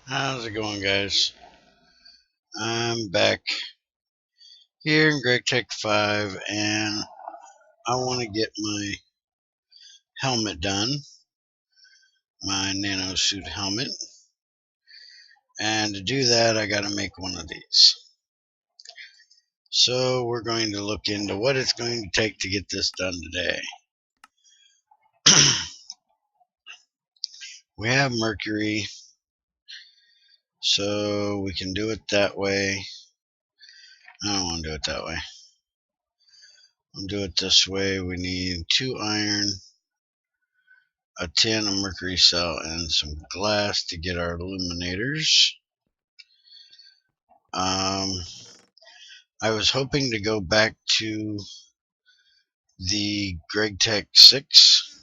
How's it going, guys? I'm back here in Gregtech 5 and I want to get my helmet done, my Nano suit helmet. And to do that, I got to make one of these. So we're going to look into what it's going to take to get this done today. We have mercury, so we can do it that way. I don't want to do it that way. I'll do it this way. We need 2 iron, a tin of mercury cell, and some glass to get our illuminators. I was hoping to go back to the Gregtech 6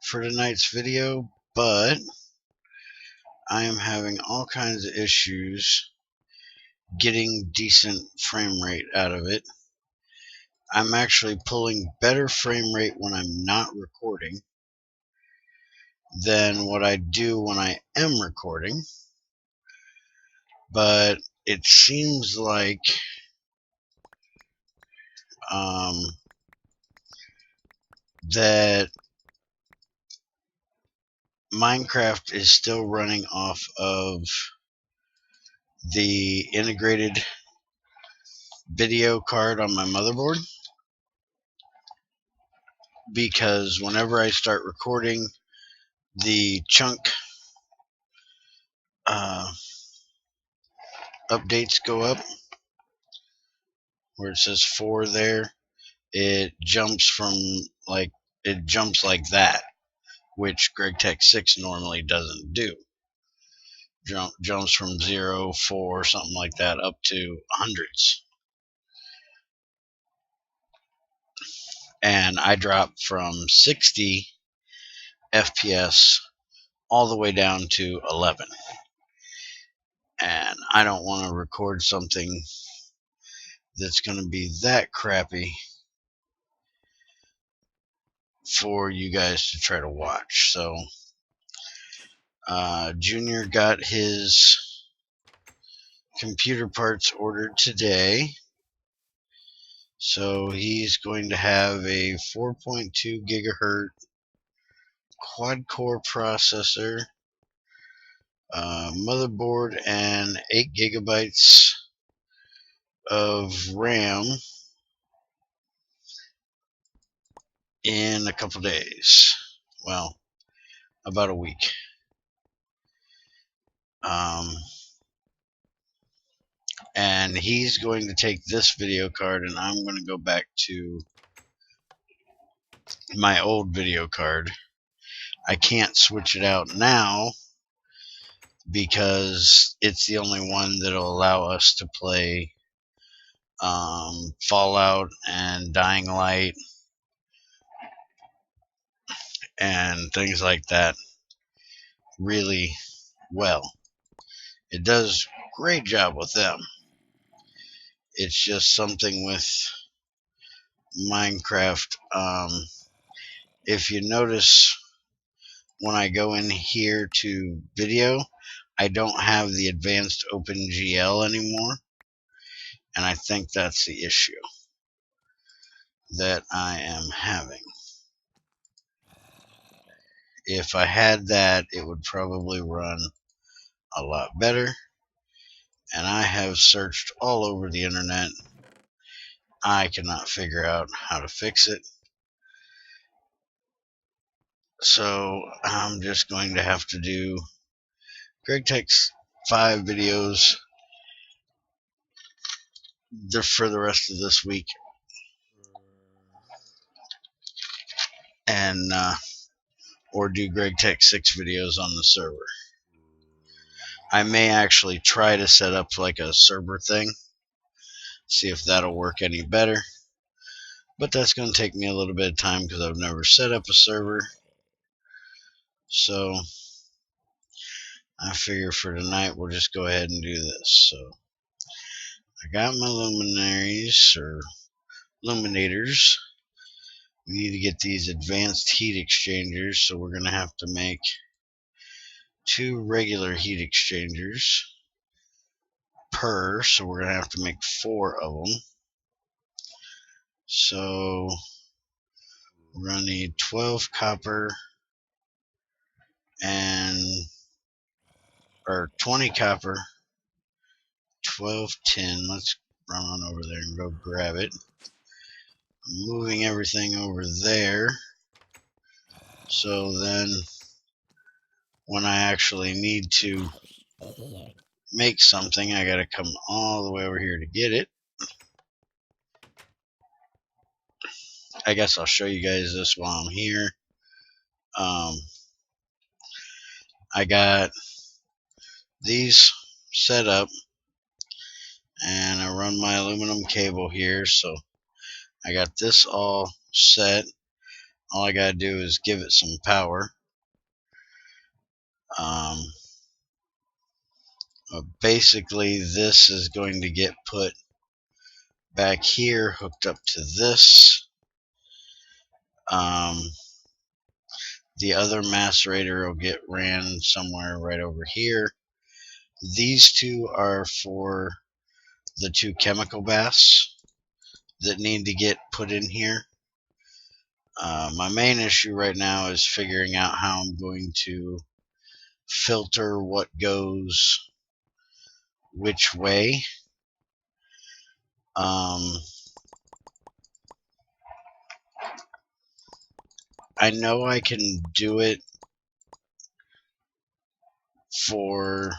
for tonight's video, but I am having all kinds of issues getting decent frame rate out of it. I'm actually pulling better frame rate when I'm not recording than what I do when I am recording, but it seems like that Minecraft is still running off of the integrated video card on my motherboard, because whenever I start recording, the chunk updates go up where it says 4 there. It jumps like that, which Gregtech 6 normally doesn't do. Jumps from 0, 4, something like that, up to hundreds. And I dropped from 60 FPS all the way down to 11. And I don't want to record something that's going to be that crappy for you guys to try to watch. So Junior got his computer parts ordered today, so he's going to have a 4.2 gigahertz quad core processor, motherboard, and 8 gigabytes of RAM in a couple days. Well, about a week. And he's going to take this video card, and I'm going to go back to my old video card. I can't switch it out now because it's the only one that'll allow us to play Fallout and Dying Light and things like that really well. It does a great job with them. It's just something with Minecraft. If you notice, when I go in here to video, I don't have the advanced OpenGL anymore, and I think that's the issue that I am having. If I had that, it would probably run a lot better, and I have searched all over the internet. I cannot figure out how to fix it, so I'm just going to have to do Gregtech's 5 videos for the rest of this week, and or do Gregtech 6 videos on the server. I may actually try to set up like a server thing, see if that'll work any better, but that's going to take me a little bit of time because I've never set up a server. So I figure for tonight we'll just go ahead and do this. So I got my luminaries or illuminators. We need to get these advanced heat exchangers, so we're going to have to make 2 regular heat exchangers per, so we're going to have to make 4 of them. So we're going to need 12 copper and, or 20 copper, 12 tin. Let's run on over there and go grab it. I'm moving everything over there, so then when I actually need to make something, I gotta come all the way over here to get it. I guess I'll show you guys this while I'm here. I got these set up, and I run my aluminum cable here, so I got this all set. All I gotta do is give it some power. Basically, this is going to get put back here, hooked up to this. The other macerator will get ran somewhere right over here. These two are for the 2 chemical baths that need to get put in here. My main issue right now is figuring out how I'm going to filter what goes which way. I know I can do it for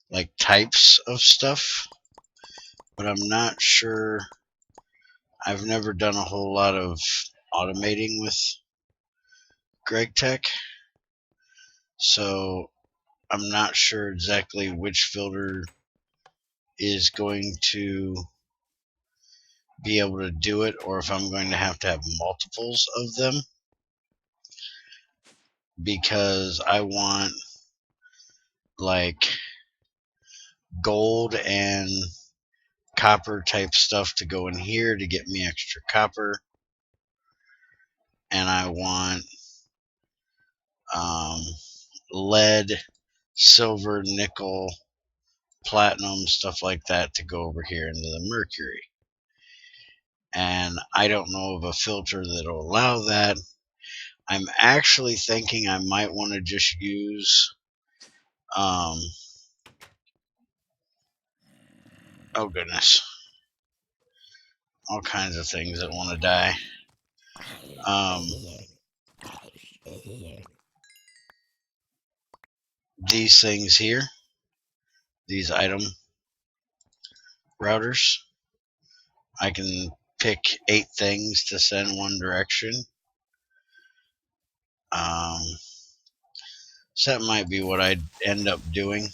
like types of stuff, but I'm not sure. I've never done a whole lot of automating with Gregtech, so I'm not sure exactly which filter is going to be able to do it, or if I'm going to have multiples of them, because I want like gold and copper type stuff to go in here to get me extra copper, and I want lead, silver, nickel, platinum, stuff like that to go over here into the mercury. And I don't know of a filter that will allow that. I'm actually thinking I might want to just use oh goodness, all kinds of things that want to die. These things here, these item routers, I can pick 8 things to send one direction. So that might be what I'd end up doing.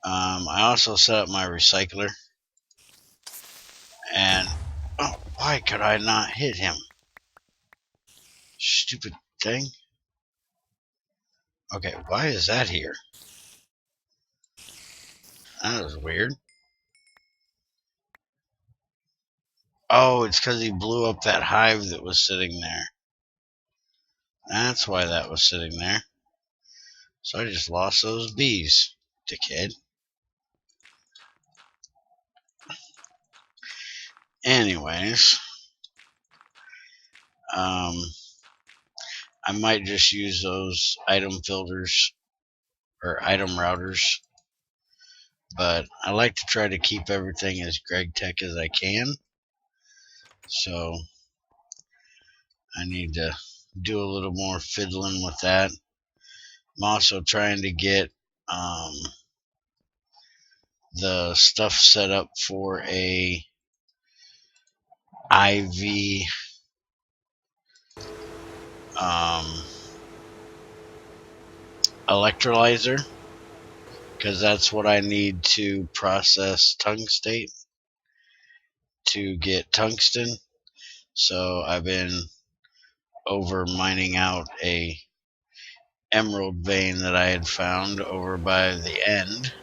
I also set up my recycler, and oh, why could I not hit him? Stupid thing. Okay, why is that here? That was weird. Oh, it's because he blew up that hive that was sitting there. That's why that was sitting there. So I just lost those bees, dickhead. Anyways, I might just use those item filters or item routers, but I like to try to keep everything as Gregtech as I can. So I need to do a little more fiddling with that. I'm also trying to get the stuff set up for a IV electrolyzer, because that's what I need to process tungstate to get tungsten. So I've been over mining out a emerald vein that I had found over by the end,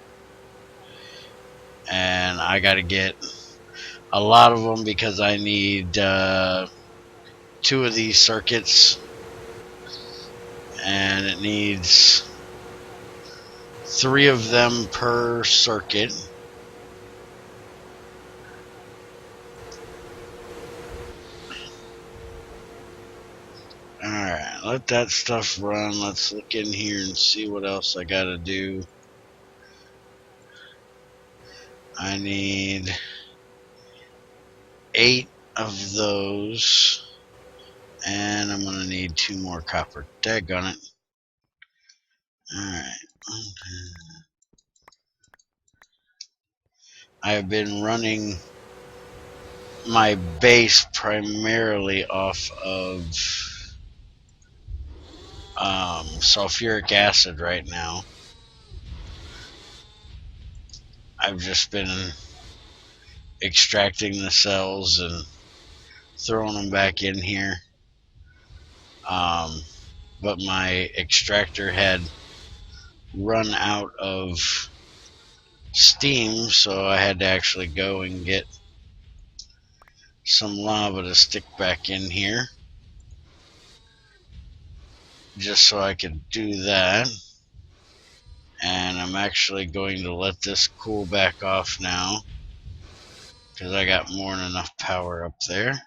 and I got to get a lot of them because I need 2 of these circuits, and it needs 3 of them per circuit. Alright, let that stuff run. Let's look in here and see what else I gotta do. I need 8 of those, and I'm gonna need 2 more copper. Daggone it. Alright. I've been running my base primarily off of sulfuric acid right now. I've just been extracting the cells and throwing them back in here. But my extractor had run out of steam, so I had to actually go and get some lava to stick back in here just so I could do that. And I'm actually going to let this cool back off now because I got more than enough power up there.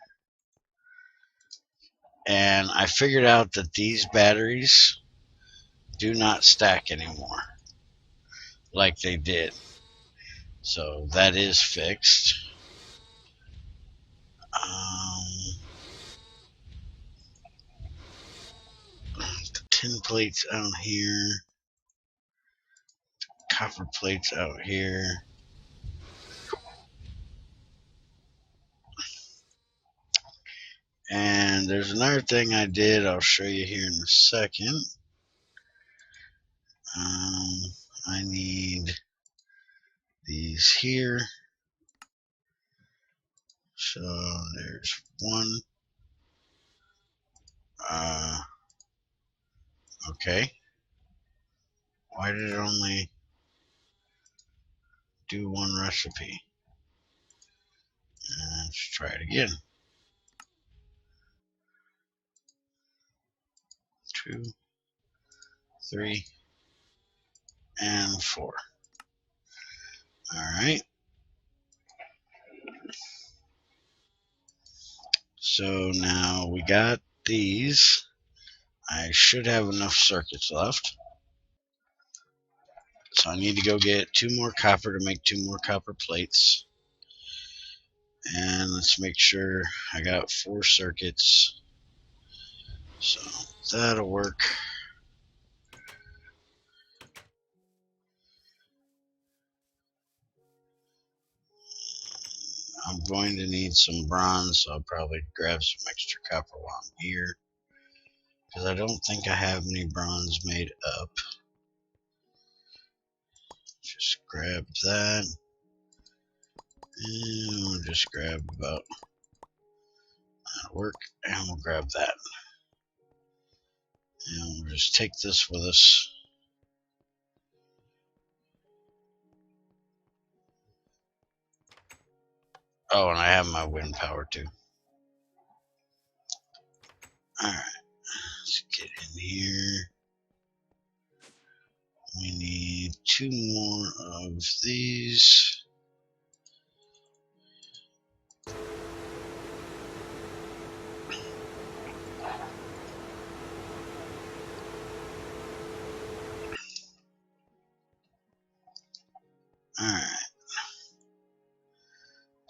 And I figured out that these batteries do not stack anymore like they did, so that is fixed. The tin plates out here, copper plates out here. And there's another thing I did, I'll show you here in a second. I need these here. So there's one. Okay. Why did it only do one recipe? Let's try it again. 2, 3, and 4. Alright. So now we got these. I should have enough circuits left. So I need to go get 2 more copper to make 2 more copper plates. And let's make sure I got 4 circuits. So that'll work. I'm going to need some bronze, so I'll probably grab some extra copper while I'm here, because I don't think I have any bronze made up. Just grab that. And we'll just grab about that'll work, and we'll grab that. And we'll just take this with us. Oh, and I have my wind power too. Alright, let's get in here. We need 2 more of these. Alright.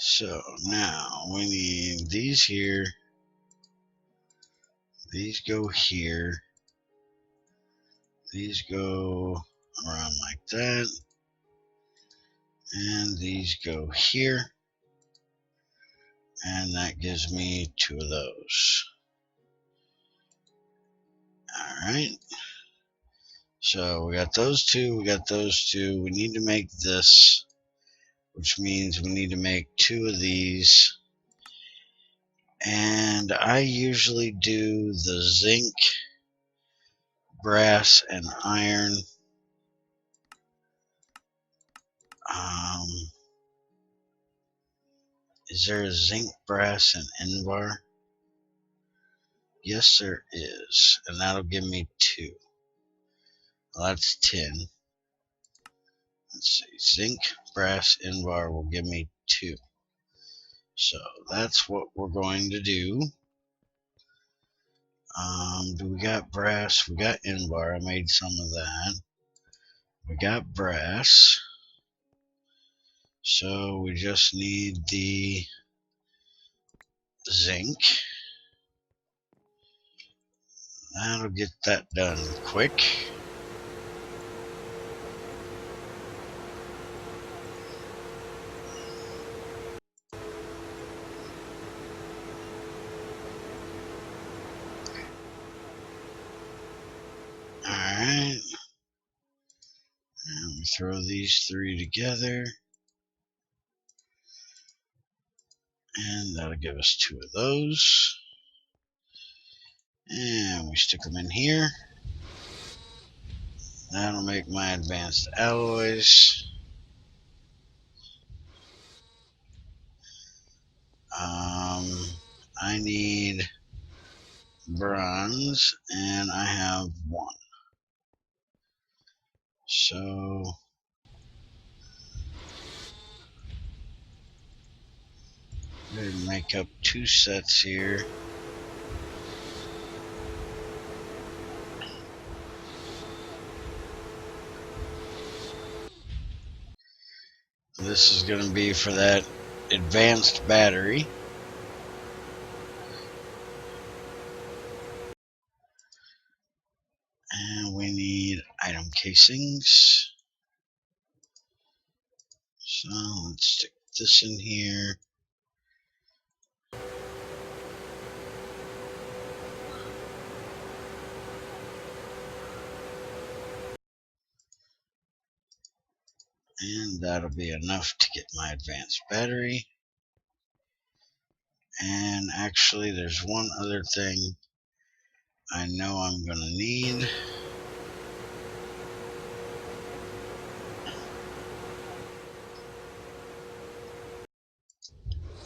So now we need these here. These go here. These go around like that. And these go here. And that gives me 2 of those. Alright. So we got those 2, we got those 2. We need to make this, which means we need to make 2 of these. And I usually do the zinc, brass, and iron. Is there a zinc, brass, and Invar? Yes, there is. And that'll give me 2. Well, that's 10. Let's see. Zinc, brass, Invar will give me 2. So that's what we're going to do. Do we got brass? We got Invar. I made some of that. We got brass. So we just need the zinc. That'll get that done quick. Alright. And we throw these 3 together. And that'll give us 2 of those. And we stick them in here. That'll make my advanced alloys. I need bronze, and I have 1. So we're going to make up 2 sets here. This is going to be for that advanced battery. And we need item casings. So let's stick this in here. And that'll be enough to get my advanced battery. And actually, there's one other thing I know I'm going to need.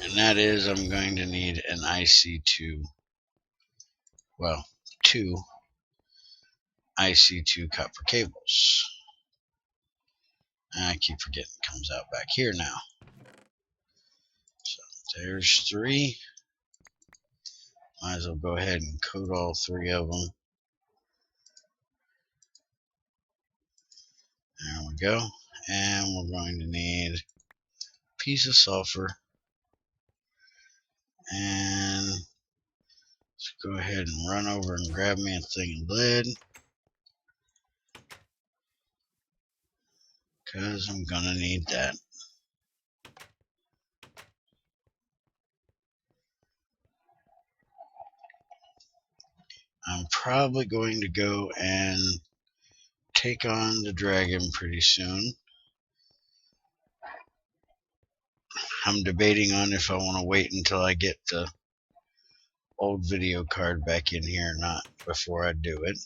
And that is, I'm going to need an IC2. Well, 2 IC2 copper cables. I keep forgetting it comes out back here now. So there's 3. Might as well go ahead and coat all 3 of them. There we go. And we're going to need a piece of sulfur. And let's go ahead and run over and grab me a thing of lead. Because I'm going to need that. I'm probably going to go and take on the dragon pretty soon. I'm debating on if I want to wait until I get the old video card back in here or not before I do it.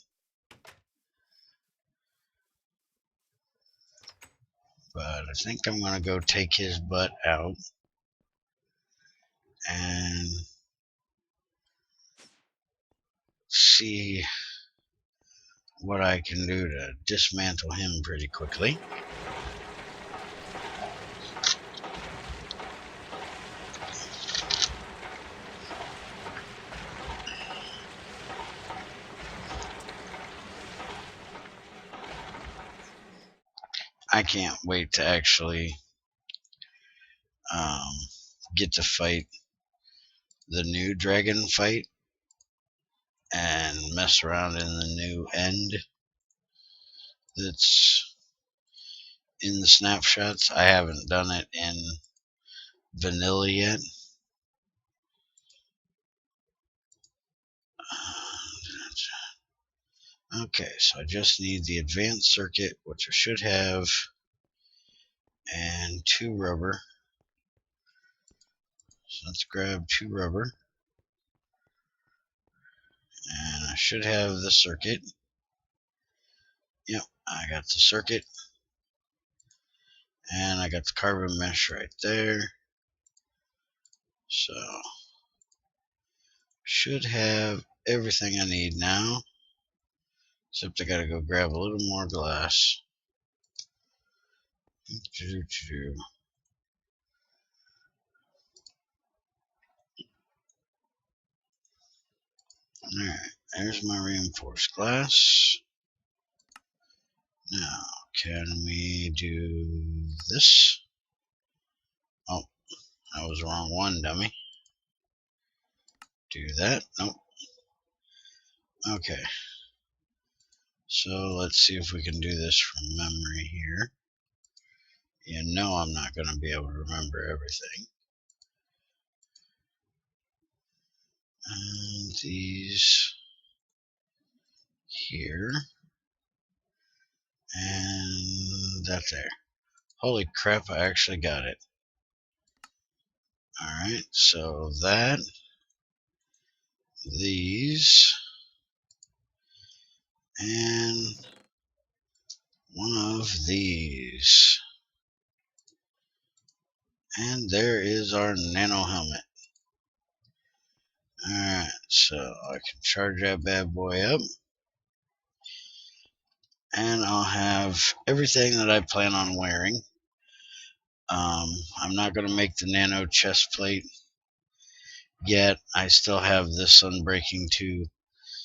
But I think I'm going to go take his butt out and see what I can do to dismantle him pretty quickly. I can't wait to actually get to fight the new dragon fight and mess around in the new end that's in the snapshots. I haven't done it in vanilla yet. Okay, so I just need the advanced circuit, which I should have, and 2 rubber. So let's grab 2 rubber. And I should have the circuit. Yep, I got the circuit. And I got the carbon mesh right there. So should have everything I need now. Except I gotta go grab a little more glass. Alright, there's my reinforced glass. Now, can we do this? Oh, that was the wrong one, dummy. Do that? Nope. Okay. So let's see if we can do this from memory here. You know I'm not going to be able to remember everything. And these here. And that there. Holy crap, I actually got it. Alright, so that, these, and one of these. And there is our Nano helmet. Alright, so I can charge that bad boy up. And I'll have everything that I plan on wearing. I'm not going to make the Nano chest plate yet. I still have this Unbreaking 2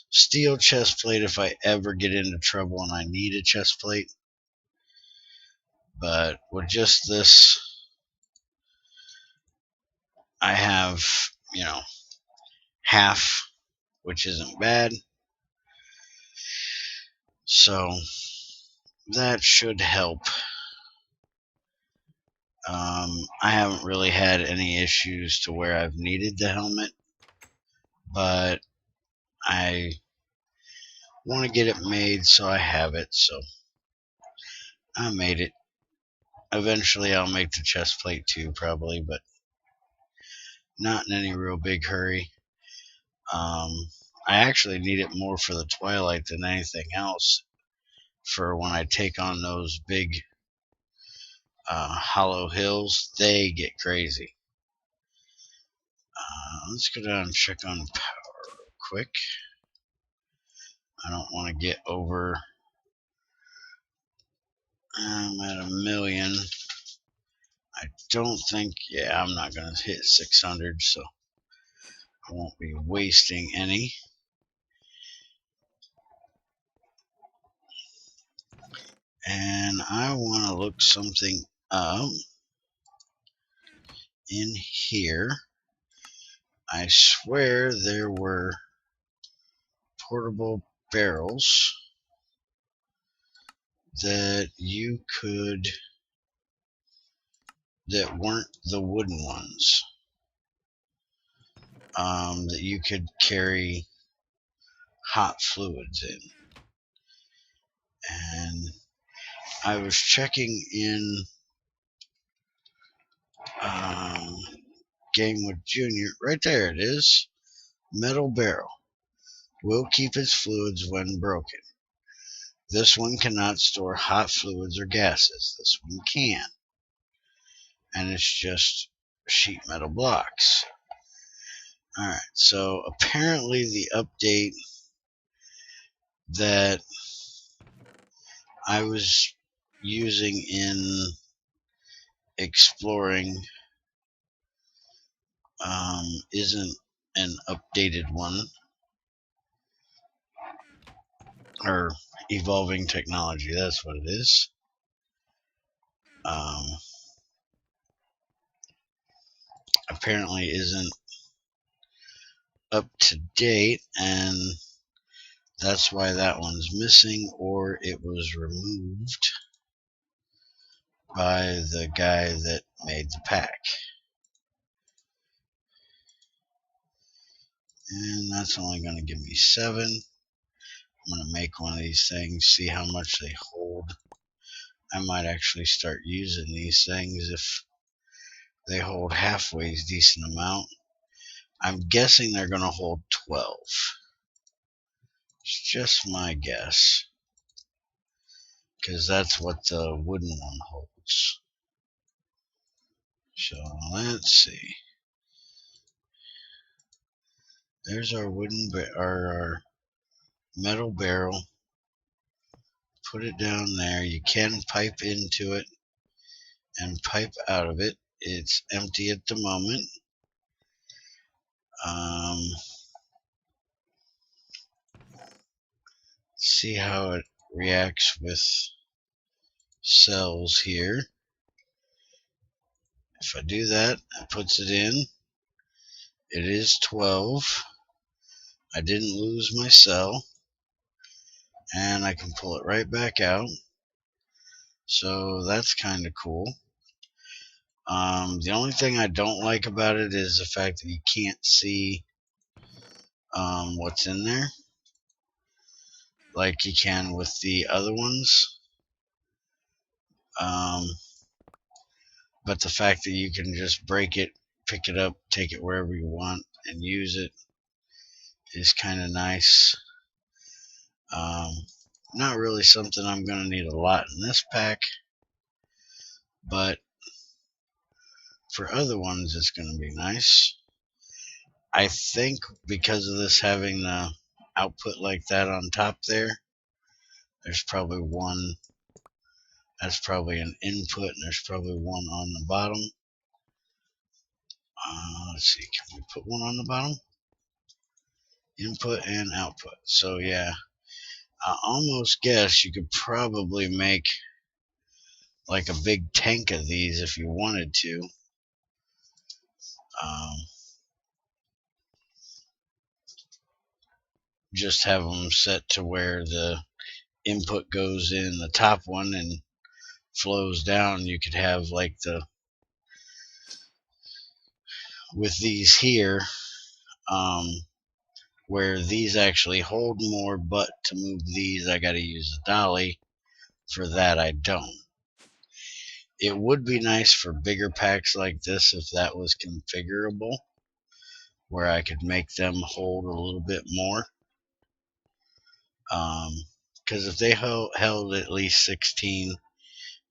steel chest plate if I ever get into trouble and I need a chest plate. But with just this, I have, half, which isn't bad. So that should help. I haven't really had any issues to where I've needed the helmet, but I want to get it made so I have it, so I made it. Eventually I'll make the chest plate too, probably, but not in any real big hurry. I actually need it more for the Twilight than anything else, for when I take on those big hollow hills. They get crazy. Let's go down and check on power real quick. I don't want to get over. I'm at 1,000,000. I don't think, yeah, I'm not going to hit 600, so I won't be wasting any. And I want to look something up in here. I swear there were portable barrels that you could, that weren't the wooden ones, that you could carry hot fluids in. And I was checking in Gamewood Junior. Right there it is. Metal barrel. Will keep its fluids when broken. This one cannot store hot fluids or gases. This one can. And it's just sheet metal blocks. Alright, so apparently the update that I was using in exploring isn't an updated one, or evolving technology, that's what it is. Apparently isn't up to date, and that's why that one's missing, or it was removed by the guy that made the pack. And that's only going to give me 7. I'm going to make one of these things, see how much they hold. I might actually start using these things if they hold halfway decent amount. I'm guessing they're going to hold 12. It's just my guess, because that's what the wooden one holds. So let's see. There's our our metal barrel. Put it down there. You can pipe into it and pipe out of it. It's empty at the moment. See how it reacts with cells here. If I do that, it puts it in. It is 12. I didn't lose my cell. And I can pull it right back out. So that's kind of cool. The only thing I don't like about it is the fact that you can't see what's in there like you can with the other ones. But the fact that you can just break it, pick it up, take it wherever you want, and use it is kind of nice. Not really something I'm going to need a lot in this pack, but for other ones it's going to be nice. I think because of this having the output like that on top there, there's probably one, that's probably an input, and there's probably one on the bottom. Let's see, can we put one on the bottom? Input and output. So yeah, I almost guess you could probably make like a big tank of these if you wanted to. Just have them set to where the input goes in the top one and flows down. You could have like with these here, where these actually hold more, but to move these I gotta use a dolly. For that I don't. It would be nice for bigger packs like this if that was configurable, where I could make them hold a little bit more. Because if they held at least 16,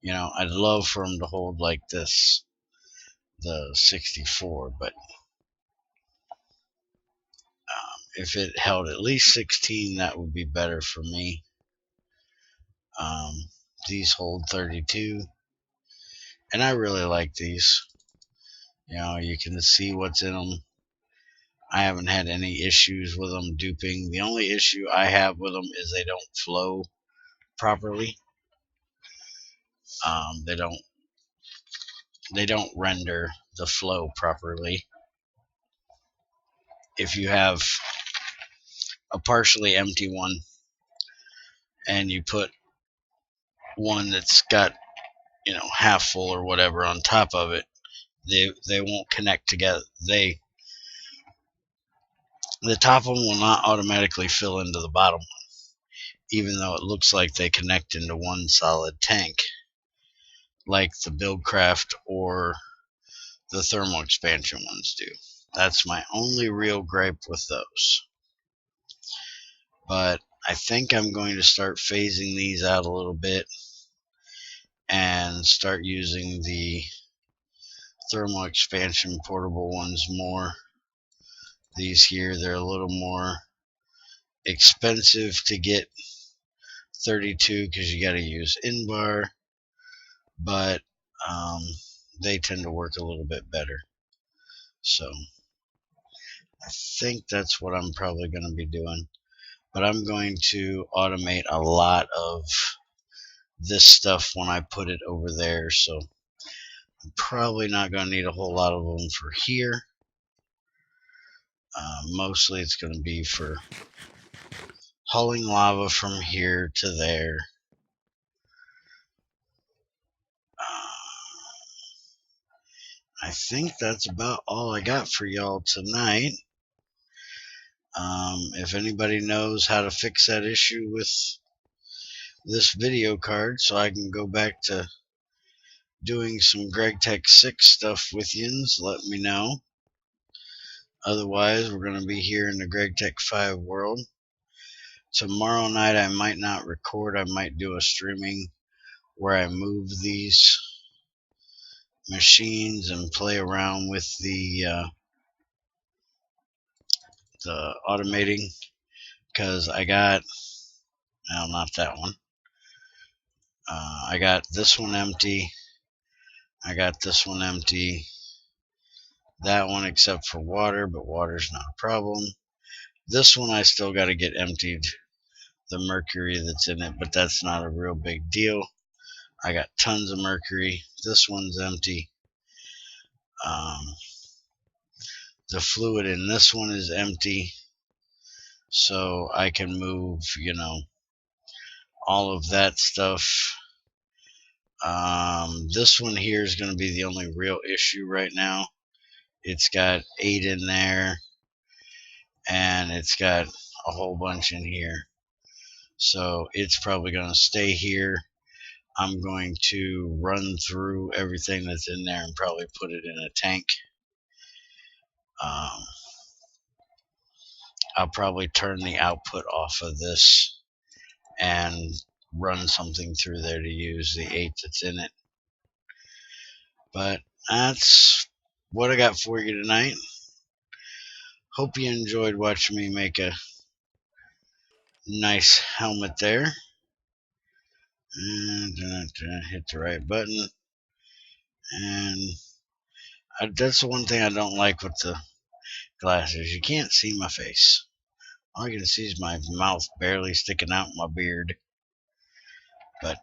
I'd love for them to hold like this, the 64, but if it held at least 16, that would be better for me. These hold 32, and I really like these. You can see what's in them. I haven't had any issues with them duping. The only issue I have with them is they don't flow properly. They don't render the flow properly. If you have a partially empty one and you put one that's got half full or whatever on top of it, they won't connect together. The top one will not automatically fill into the bottom one, even though it looks like they connect into one solid tank, like the Buildcraft or the thermal expansion ones do. That's my only real gripe with those. But I think I'm going to start phasing these out a little bit and start using the thermal expansion portable ones more. These here, they're a little more expensive to get 32 because you got to use in-bar, but they tend to work a little bit better. So I think that's what I'm probably going to be doing. But I'm going to automate a lot of this stuff when I put it over there. So I'm probably not going to need a whole lot of them for here. Mostly it's going to be for hauling lava from here to there. I think that's about all I got for y'all tonight. If anybody knows how to fix that issue with this video card so I can go back to doing some Gregtech 6 stuff with yins, let me know. Otherwise, we're going to be here in the Gregtech 5 world. Tomorrow night I might not record. I might do a streaming where I move these machines and play around with the the automating, because I got, no, not that one. I got this one empty. I got this one empty. That one except for water, but water's not a problem. This one I still got to get emptied, the mercury that's in it, but that's not a real big deal. I got tons of mercury. This one's empty. The fluid in this one is empty, so I can move, all of that stuff. This one here is going to be the only real issue right now. It's got 8 in there, and it's got a whole bunch in here. So it's probably going to stay here. I'm going to run through everything that's in there and probably put it in a tank. I'll probably turn the output off of this and run something through there to use the 8 that's in it. But that's what I got for you tonight. Hope you enjoyed watching me make a nice helmet there. And hit the right button. And that's the one thing I don't like with the glasses. You can't see my face. All you can see is my mouth barely sticking out my beard. But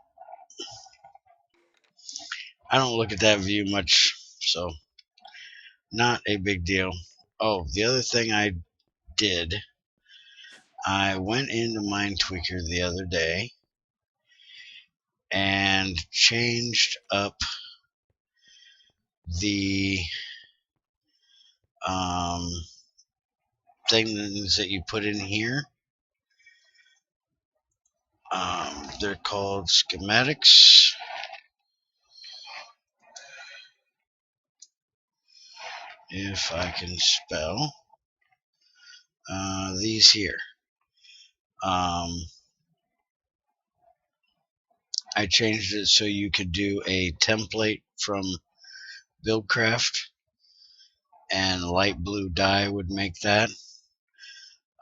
I don't look at that view much, so not a big deal. Oh, the other thing I did, I went into MindTweaker the other day and changed up the things that you put in here. They're called schematics. If I can spell these here. I changed it so you could do a template from Buildcraft, and light blue dye would make that.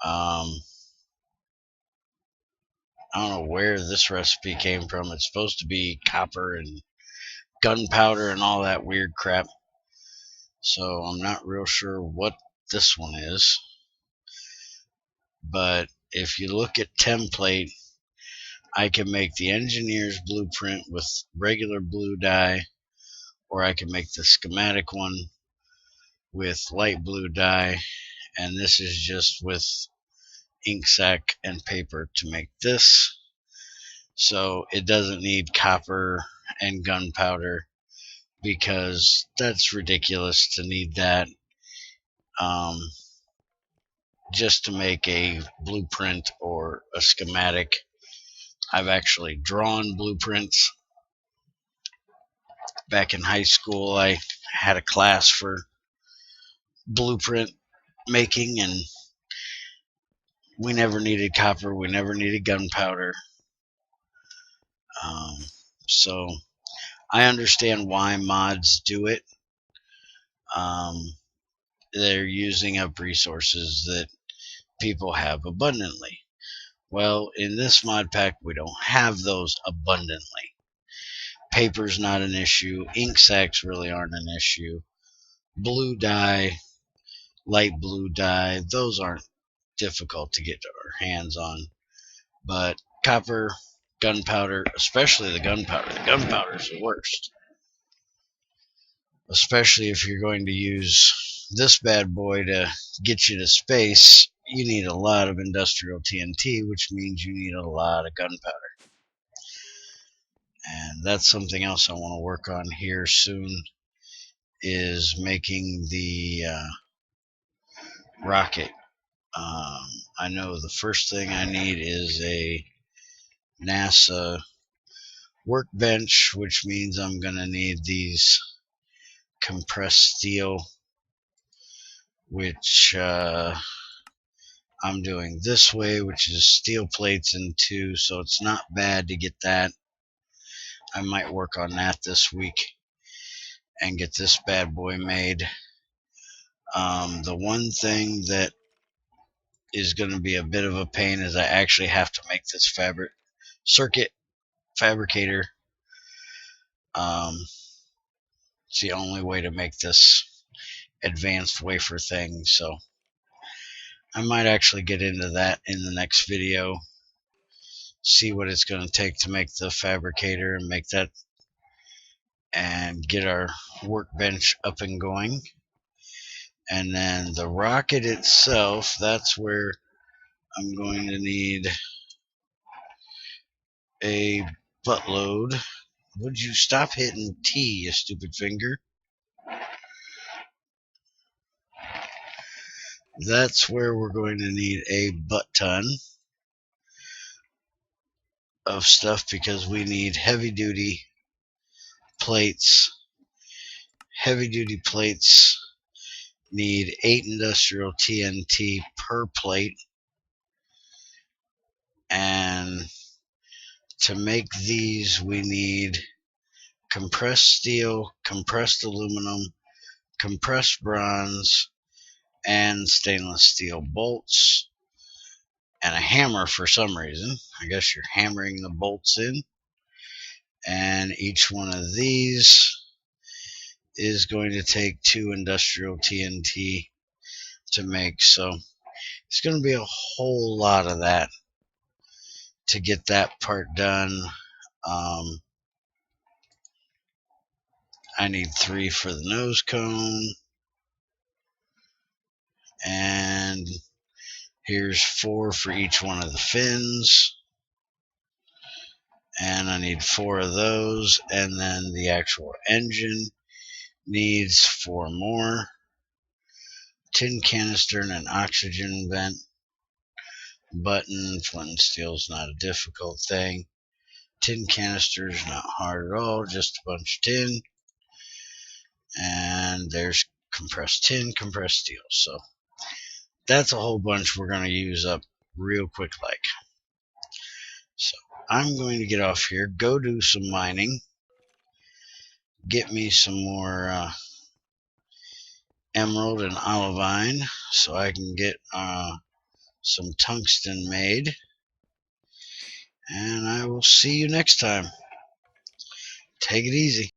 I don't know where this recipe came from. It's supposed to be copper and gunpowder and all that weird crap. So I'm not real sure what this one is. But if you look at template, I can make the engineer's blueprint with regular blue dye, or I can make the schematic one with light blue dye, and this is just with ink sac and paper to make this. So it doesn't need copper and gunpowder, because that's ridiculous to need that just to make a blueprint or a schematic. I've actually drawn blueprints. Back in high school, I had a class for blueprint making, and we never needed copper, we never needed gunpowder. So I understand why mods do it. They're using up resources that people have abundantly. Well, in this mod pack, we don't have those abundantly. Paper's not an issue. Ink sacs really aren't an issue. Blue dye, light blue dye, those aren't difficult to get our hands on. But copper, gunpowder, especially the gunpowder is the worst. Especially if you're going to use this bad boy to get you to space, you need a lot of industrial TNT, which means you need a lot of gunpowder. And that's something else I want to work on here soon, is making the rocket. I know the first thing I need is a NASA workbench, which means I'm going to need these compressed steel, which I'm doing this way, which is steel plates in 2, so it's not bad to get that. I might work on that this week and get this bad boy made. The one thing that is going to be a bit of a pain, as I actually have to make this circuit fabricator. It's the only way to make this advanced wafer thing, so I might actually get into that in the next video, see what it's going to take to make the fabricator and make that, and get our workbench up and going. And then the rocket itself, that's where I'm going to need a buttload. Would you stop hitting T, you stupid finger? That's where we're going to need a butt ton of stuff, because we need heavy duty plates. Heavy duty plates need 8 industrial TNT per plate, and to make these we need compressed steel, compressed aluminum, compressed bronze, and stainless steel bolts, and a hammer for some reason. I guess you're hammering the bolts in. And each one of these is going to take 2 industrial TNT to make. So it's going to be a whole lot of that to get that part done. I need 3 for the nose cone, and here's 4 for each one of the fins, and I need 4 of those, and then the actual engine needs 4 more. Tin canister and an oxygen vent button. Flint and steel's not a difficult thing. Tin canister's not hard at all, just a bunch of tin. And there's compressed tin, compressed steel. So that's a whole bunch we're going to use up real quick like. So I'm going to get off here, go do some mining, get me some more emerald and olivine so I can get some tungsten made. And I will see you next time. Take it easy.